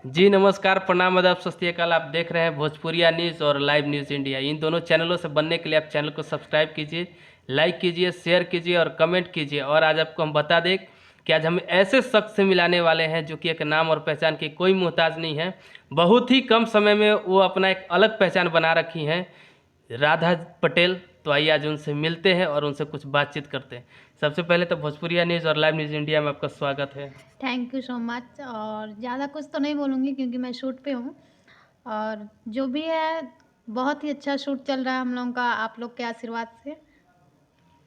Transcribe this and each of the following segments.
जी नमस्कार, प्रणाम, आदाब, सत श्री अकाल। आप देख रहे हैं भोजपुरिया न्यूज़ और लाइव न्यूज़ इंडिया। इन दोनों चैनलों से बनने के लिए आप चैनल को सब्सक्राइब कीजिए, लाइक कीजिए, शेयर कीजिए और कमेंट कीजिए। और आज आपको हम बता दें कि आज हम ऐसे शख्स से मिलाने वाले हैं जो कि एक नाम और पहचान की कोई मोहताज नहीं है। बहुत ही कम समय में वो अपना एक अलग पहचान बना रखी हैं, राधा पटेल। तो आइए आज उनसे मिलते हैं और उनसे कुछ बातचीत करते हैं। सबसे पहले तो भोजपुरिया न्यूज़ और लाइव न्यूज़ इंडिया में आपका स्वागत है। Thank you so much. और ज़्यादा कुछ तो नहीं बोलूँगी क्योंकि मैं शूट पे हूँ। और जो भी है बहुत ही अच्छा शूट चल रहा है हम लोगों का, आप लोग के आशीर्वाद से।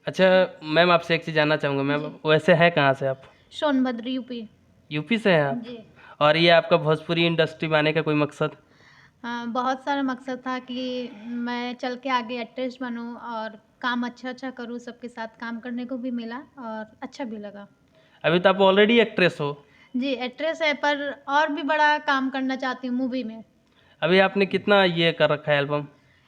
अच्छा मैम, आपसे एक चीज़ जानना चाहूँगा मैम, जी। वैसे हैं कहाँ से आप? सोनभद्र यूपी। यूपी से हैं आप? जी। और ये आपका भोजपुरी इंडस्ट्री में आने का कोई मकसद? हाँ, बहुत सारा मकसद था कि मैं चल के आगे एक्ट्रेस बनूँ और काम अच्छा करूँ, सबके साथ काम करने को भी मिला और अच्छा भी लगा। अभी तो आप ऑलरेडी एक्ट्रेस हो। जी, एक्ट्रेस है पर और भी बड़ा काम करना चाहती हूँ मूवी में। अभी आपने कितना ये कर रखा है एल्बम?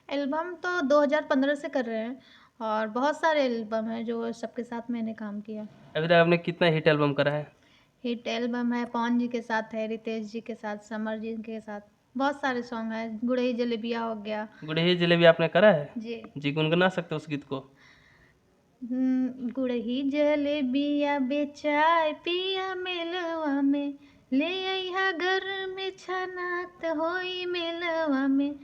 एल्बम तो 2015 से कर रहे हैं और बहुत सारे एल्बम हैं जो सबके साथ मैंने काम किया। अभी तक आपने कितना हिट एल्बम करा है? हिट एल्बम है, पवन जी के साथ है, रितेश जी के साथ, समर जी के साथ, बहुत सारे सॉन्ग हैं। गुड़ही जलेबिया हो गया। गुड़ही जलेबी आपने करा है? जी। जी गुनगुना सकते हो उस गीत को? गुड़ही जलेबिया बेचाय पिया मेलवा में, ले अइहा घर में छनात होई मेलवा में।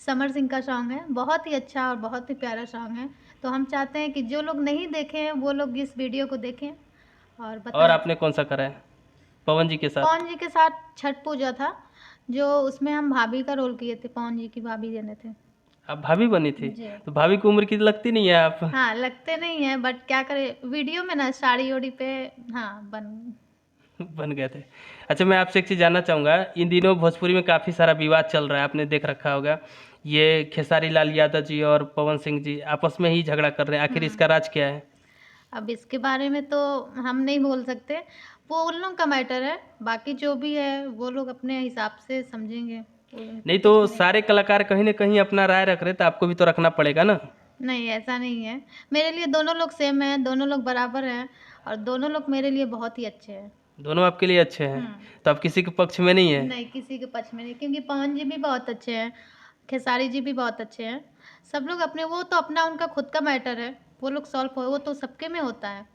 समर सिंह का सॉन्ग है, बहुत ही अच्छा और बहुत ही प्यारा सॉन्ग है। तो हम चाहते हैं कि जो लोग नहीं देखे हैं वो लोग इस वीडियो को देखें और और बताएं। आपने कौन सा करा है पवन जी के साथ? पवन जी के साथ छठ पूजा था, जो उसमें हम भाभी का रोल किए थे, पवन जी की भाभी देने थे। आप भाभी बनी थी? जी। तो भाभी की उम्र की लगती नहीं है आप। हाँ, लगते नहीं है बट क्या करें, वीडियो में ना साड़ी ओड़ी पे। हाँ, बन। बन गए थे। अच्छा मैं आपसे एक चीज़ जानना चाहूँगा, इन दिनों भोजपुरी में काफ़ी सारा विवाद चल रहा है, आपने देख रखा होगा। ये खेसारी लाल यादव जी और पवन सिंह जी आपस में ही झगड़ा कर रहे हैं, आखिर इसका राज क्या है? अब इसके बारे में तो हम नहीं बोल सकते, वो उन लोग का मैटर है। बाकी जो भी है वो लोग अपने हिसाब से समझेंगे, नहीं कुछ तो भी नहीं। सारे कलाकार कहीं ना कहीं अपना राय रख रहे, तो आपको भी तो रखना पड़ेगा ना। नहीं, ऐसा नहीं है। मेरे लिए दोनों लोग सेम हैं, दोनों लोग बराबर हैं और दोनों लोग मेरे लिए बहुत ही अच्छे हैं। दोनों आपके लिए अच्छे हैं, तो आप किसी के पक्ष में नहीं है? नहीं, किसी के पक्ष में नहीं, क्योंकि पवन जी भी बहुत अच्छे हैं, खेसारी जी भी बहुत अच्छे हैं। सब लोग अपने, वो तो अपना उनका खुद का मैटर है, वो लोग सॉल्व हो, वो तो सबके में होता है।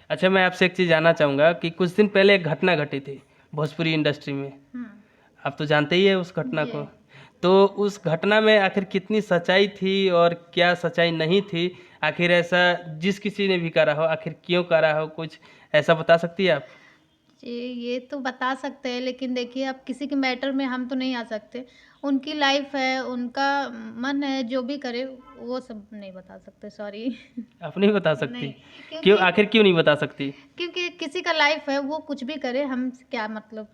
अच्छा मैं आपसे एक चीज़ जानना चाहूँगा कि कुछ दिन पहले एक घटना घटी थी भोजपुरी इंडस्ट्री में, हम्म। आप तो जानते ही है उस घटना जी। को। तो उस घटना में आखिर कितनी सच्चाई थी और क्या सच्चाई नहीं थी? आखिर ऐसा जिस किसी ने भी करा हो, आखिर क्यों करा हो, कुछ ऐसा बता सकती है आप? जी, ये तो बता सकते हैं लेकिन देखिए, अब किसी के मैटर में हम तो नहीं आ सकते। उनकी लाइफ है, उनका मन है, जो भी करे वो सब नहीं बता सकते, सॉरी। आप नहीं बता सकती? नहीं, क्यों, क्योंकि आखिर क्यों नहीं बता सकती? क्योंकि किसी का लाइफ है, वो कुछ भी करे, हम क्या मतलब।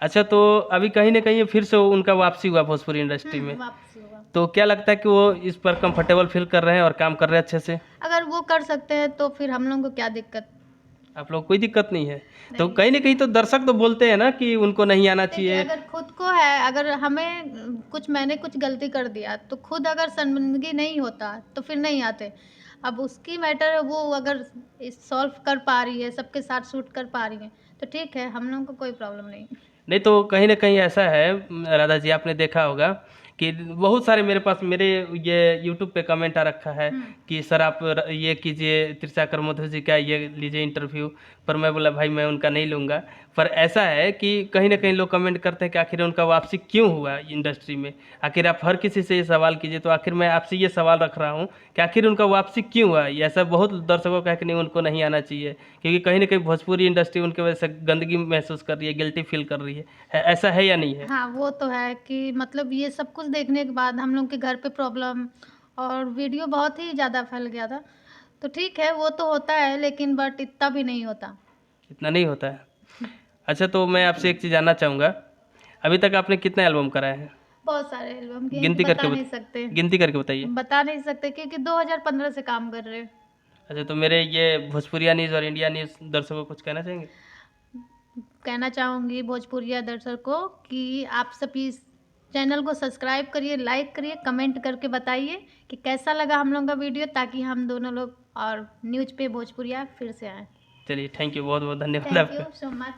अच्छा तो अभी कहीं ना कहीं फिर से उनका वापसी हुआ भोजपुरी इंडस्ट्री में, वापसी होगा। तो क्या लगता है कि वो इस पर कंफर्टेबल फील कर रहे हैं और काम कर रहे हैं अच्छे से? अगर वो कर सकते हैं तो फिर हम लोगों को क्या दिक्कत। आप लोग कोई दिक्कत नहीं है? तो नहीं। कहीं ना कहीं तो दर्शक तो बोलते हैं ना कि उनको नहीं आना देखिए, चाहिए। अगर खुद को है, अगर हमें कुछ, मैंने कुछ गलती कर दिया तो खुद अगर शर्मिंदगी नहीं होता तो फिर नहीं आते। अब उसकी मैटर है, वो अगर सॉल्व कर पा रही है, सबके साथ शूट कर पा रही है तो ठीक है, हम लोगों को कोई प्रॉब्लम नहीं। नहीं तो कहीं ना कहीं ऐसा है राधा जी, आपने देखा होगा कि बहुत सारे मेरे पास, मेरे ये यूट्यूब पे कमेंट आ रखा है कि सर आप ये कीजिए, त्रिशाकर मधु जी का ये लीजिए इंटरव्यू। पर मैं बोला भाई मैं उनका नहीं लूँगा। पर ऐसा है कि कहीं ना कहीं लोग कमेंट करते हैं कि आखिर उनका वापसी क्यों हुआ इंडस्ट्री में। आखिर आप हर किसी से ये सवाल कीजिए, तो आखिर मैं आपसे ये सवाल रख रहा हूँ कि आखिर उनका वापसी क्यों हुआ। ये ऐसा बहुत दर्शकों का है कि नहीं उनको नहीं आना चाहिए, क्योंकि कहीं ना कहीं भोजपुरी इंडस्ट्री उनकी वजह से गंदगी महसूस कर रही है, गिल्टी फील कर रही है। ऐसा है या नहीं है? हाँ, वो तो है कि मतलब ये सब कुछ देखने के बाद हम लोग के घर पे प्रॉब्लम और वीडियो बहुत ही ज़्यादा फैल गया था। तो ठीक है, वो तो होता है लेकिन बट इतना भी नहीं होता। इतना नहीं होता है? अच्छा तो मैं आपसे एक चीज़ जानना चाहूँगा, अभी तक आपने कितना एल्बम कराए हैं? बहुत सारे एल्बम गिन के गिनती करके बता नहीं सकते। गिनती करके बताइए। बता नहीं सकते क्योंकि 2015 से काम कर रहे हैं। अच्छा तो मेरे ये भोजपुरिया न्यूज़ और इंडिया न्यूज़ दर्शकों को कुछ कहना चाहेंगे? कहना चाहूँगी भोजपुरिया दर्शक को कि आप सभी इस चैनल को सब्सक्राइब करिए, लाइक करिए, कमेंट करके बताइए कि कैसा लगा हम लोगों का वीडियो, ताकि हम दोनों लोग और न्यूज़ पे भोजपुरिया फिर से आएँ। चलिए थैंक यू, बहुत बहुत धन्यवाद थैंक आपका। You so much.